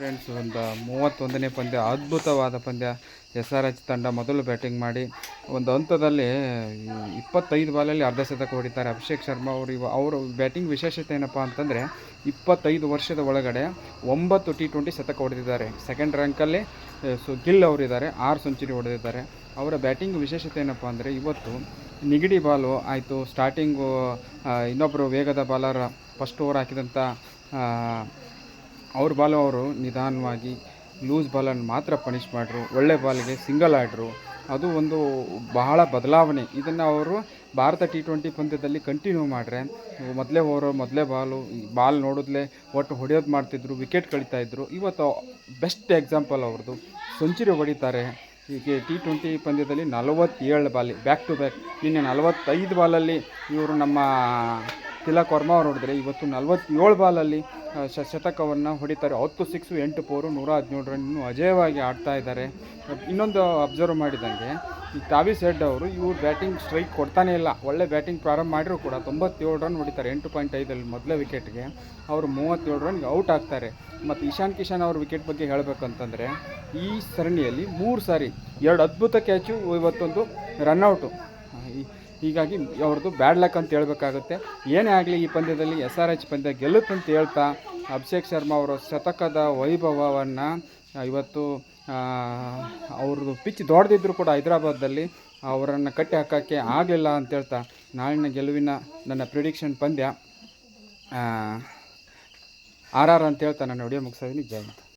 Friends, ಒಂದು 31ನೇ ಪಂದ್ಯ, ಅದ್ಭುತವಾದ ಪಂದ್ಯ. SRH ತಂಡ ಮೊದಲು ಬ್ಯಾಟಿಂಗ್ ಮಾಡಿ ಒಂದು ಹಂತದಲ್ಲಿ 25 ಬಾಲಲ್ಲಿ ಅರ್ಧ ಶತಕ ಹೊಡಿತಾರೆ. ಅಭಿಷೇಕ್ ಶರ್ಮಾ ಅವರು ಬ್ಯಾಟಿಂಗ್ ವಿಶೇಷತೆ ಏನಪ್ಪ ಅಂತಂದರೆ 25 ವರ್ಷದ ಒಳಗಡೆ 9 T20 ಶತಕ ಹೊಡೆದಿದ್ದಾರೆ. ಸೆಕೆಂಡ್ ರ್ಯಾಂಕಲ್ಲಿ ಗಿಲ್ ಅವರಿದ್ದಾರೆ, 6 ಸೆಂಚುರಿ ಹೊಡೆದಿದ್ದಾರೆ. ಅವರ ಬ್ಯಾಟಿಂಗ್ ವಿಶೇಷತೆ ಏನಪ್ಪ ಅಂದರೆ ಇವತ್ತು ನಿಗಡಿ ಬಾಲು ಆಯಿತು. ಸ್ಟಾರ್ಟಿಂಗು ಇನ್ನೊಬ್ಬರು ವೇಗದ ಬಾಲರ್ ಫಸ್ಟ್ ಓವರ್ ಹಾಕಿದಂಥ ಅವ್ರ ಬಾಲು ಅವರು ನಿಧಾನವಾಗಿ ಲೂಸ್ ಬಾಲನ್ನು ಮಾತ್ರ ಪನಿಷ್ ಮಾಡಿದ್ರು. ಒಳ್ಳೆ ಬಾಲಿಗೆ ಸಿಂಗಲ್ ಆಡ್ರು. ಅದು ಒಂದು ಬಹಳ ಬದಲಾವಣೆ. ಇದನ್ನು ಅವರು ಭಾರತ T20 ಪಂದ್ಯದಲ್ಲಿ ಕಂಟಿನ್ಯೂ ಮಾಡಿದ್ರೆ ಮೊದಲೇ ಓವರು ಮೊದಲೇ ಬಾಲ್ ನೋಡಿದ್ಲೇ ಒಟ್ಟು ಹೊಡೆಯೋದು ಮಾಡ್ತಿದ್ರು, ವಿಕೆಟ್ ಕಳೀತಾಯಿದ್ರು. ಇವತ್ತು ಬೆಸ್ಟ್ ಎಕ್ಸಾಂಪಲ್ ಅವ್ರದ್ದು. ಸೆಂಚುರಿ ಹೊಡಿತಾರೆ. ಈಗ T20 ಪಂದ್ಯದಲ್ಲಿ 47 ಬಾಲಿ ಬ್ಯಾಕ್ ಟು ಬ್ಯಾಕ್. ನಿನ್ನೆ 45 ಬಾಲಲ್ಲಿ ಇವರು ನಮ್ಮ ತಿಲಕ್ ವರ್ಮಾ ಅವರು ಹೊಡೆದ್ರೆ ಇವತ್ತು 47 ಬಾಲಲ್ಲಿ ಶತಕವನ್ನು ಹೊಡಿತಾರೆ. 10 6 8 4 117 ರನ್ ಇನ್ನೂ ಅಜೇಯವಾಗಿ ಆಡ್ತಾ ಇದ್ದಾರೆ. ಇನ್ನೊಂದು ಅಬ್ಸರ್ವ್ ಮಾಡಿದಂಗೆ ಈ ಟ್ರಾವಿಸ್ ಹೆಡ್ ಅವರು ಇವ್ರು ಬ್ಯಾಟಿಂಗ್ ಸ್ಟ್ರೈಕ್ ಕೊಡ್ತಾನೇ ಇಲ್ಲ. ಒಳ್ಳೆ ಬ್ಯಾಟಿಂಗ್ ಪ್ರಾರಂಭ ಮಾಡಿದ್ರು ಕೂಡ 97 ರನ್ ಹೊಡಿತಾರೆ 8.5 ಮೊದಲೇ ವಿಕೆಟ್ಗೆ. ಅವರು 37 ರನ್ಗೆ ಔಟ್ ಆಗ್ತಾರೆ. ಮತ್ತು ಇಶಾನ್ ಕಿಶನ್ ಅವ್ರ ವಿಕೆಟ್ ಬಗ್ಗೆ ಹೇಳಬೇಕಂತಂದರೆ ಈ ಸರಣಿಯಲ್ಲಿ 3 ಸಾರಿ 2 ಅದ್ಭುತ ಕ್ಯಾಚು, ಇವತ್ತೊಂದು ರನ್ಔಟು. ಹೀಗಾಗಿ ಅವ್ರದ್ದು ಬ್ಯಾಡ್ ಲಕ್ ಅಂತ ಹೇಳ್ಬೇಕಾಗುತ್ತೆ. ಏನೇ ಆಗಲಿ ಈ ಪಂದ್ಯದಲ್ಲಿ SRH ಪಂದ್ಯ ಗೆಲ್ಲುತ್ತಂತ ಹೇಳ್ತಾ ಅಭಿಷೇಕ್ ಶರ್ಮಾ ಅವರ ಶತಕದ ವೈಭವವನ್ನು ಇವತ್ತು ಅವ್ರದ್ದು ಪಿಚ್ ದೊಡ್ಡದಿದ್ದರೂ ಕೂಡ ಹೈದರಾಬಾದಲ್ಲಿ ಅವರನ್ನು ಕಟ್ಟಿ ಹಾಕೋಕ್ಕೆ ಆಗಲಿಲ್ಲ ಅಂತ ಹೇಳ್ತಾ ನಾಳಿನ ಗೆಲುವಿನ ನನ್ನ ಪ್ರಿಡಿಕ್ಷನ್ ಪಂದ್ಯ RR ಅಂತ ಹೇಳ್ತಾ ನಾನು ವಿಡಿಯೋ ಮುಗಿಸಿದ್ದೀನಿ. ಜೈ ಹಿಂದ್.